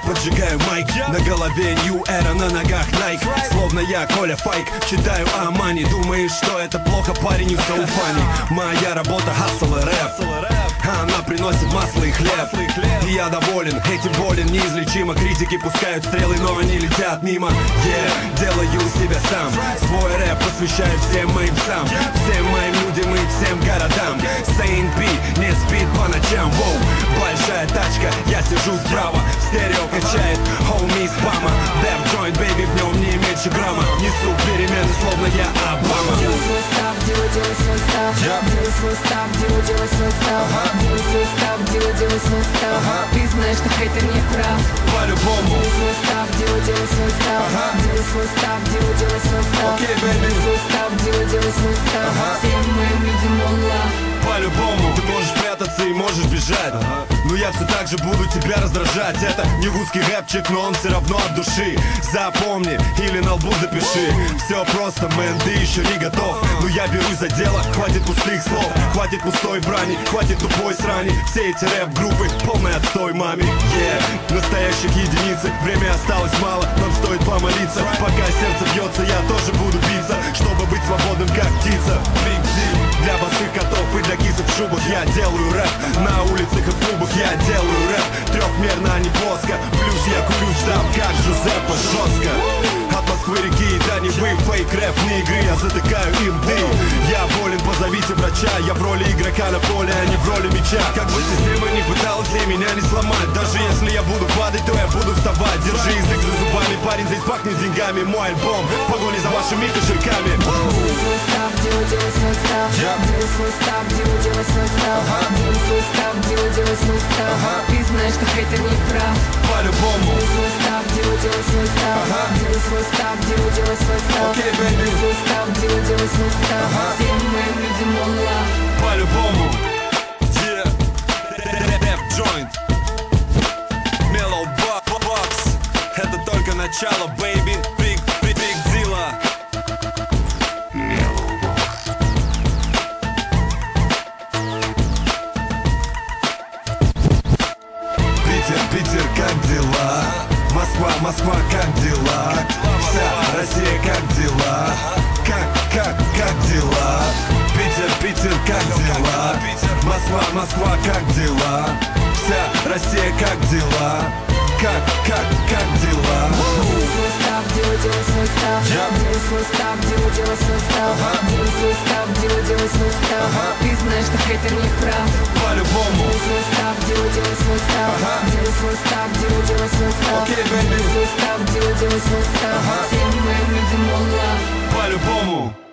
поджигаю майк. На голове New Era, на ногах Nike. Словно я Коля Файк, читаю о мани. Думаешь, что это плохо, парень, и все фани. Моя работа хасл и рэп, она приносит масло и хлеб. И я доволен, этим болен неизлечимо. Критики пускают стрелы, но они летят мимо. Делаю себя сам, свой рэп посвящаю всем моим псам, всем моим людям и всем городам. Saint P не спит по ночам, воу. Большая тачка, я сижу справа, в стерео качает homie из Бама. Dev Joint, baby, в нем не меньше грамма. Несу перемены, словно я Обама. Делай свой став, делай свой став. Делай свой став, делай свой став. Делай свой став, делай свой став. Ты знаешь, что хейтер не прав. По-любому. Делай свой став, делай свой став. Делай свой став, делай свой став. Окей, baby. Делай свой став, делай свой став. Всем моим людям one love. По-любому. Ты можешь прятаться и можешь бежать, но я все так же буду тебя раздражать. Это не русский рэпчик, но он все равно от души. Запомни или на лбу запиши. Все просто, мэн, ты еще не готов. Но я берусь за дело, хватит пустых слов, хватит пустой брани, хватит тупой срани. Все эти рэп-группы полный отстой, маме. Настоящих единицы, время осталось мало, нам стоит помолиться. Пока сердце бьется, я тоже буду биться, чтобы быть свободным, как птица. Big D. Для босых котов и для кисок в шубах я делаю рэп. На улицах и в клубах я делаю рэп. Трехмерно, а не плоско. Плюс я курю штаб, как Жузеппе, жестко. От Москвы реки до Невы, фейк рэп, не игры, я затыкаю им дым. Я болен, позовите врача. Я в роли игрока на поле, а не в роли мяча. Как бы система не пыталась ей меня не сломать. Даже если я буду падать, то я буду вставать. Держи язык за зубами, парень, здесь пахнет деньгами. Мой альбом в погоне за вашими кошельками. Делай свой став, делай свой став. Делай свой став, делай свой став. Делай свой став, делай свой став. Ты знаешь, что хейтер не прав. По-любому. Делай свой став, делай свой став. Делай свой став, делай свой став. Окей, baby. Делай свой став, делай свой став. Всем моим людям one love. По-любому. Dev Joint, Mellow Box. Это только начало, baby. Big Zilla. Питер, как дела? Москва, как дела? Вся Россия, как дела? Как дела? Питер, как дела? Москва, как дела? Вся Россия, как дела? Как дела? Делай свой став, делай свой став. Делай свой став, делай свой став. Делай свой став, делай свой став. Ты знаешь, что хейтер не прав. По-любому. Делай свой став, делай свой став. Делай свой став, делай свой став. Окей, baby. Делай свой став, делай свой став. Всем моим людям one love. По-любому.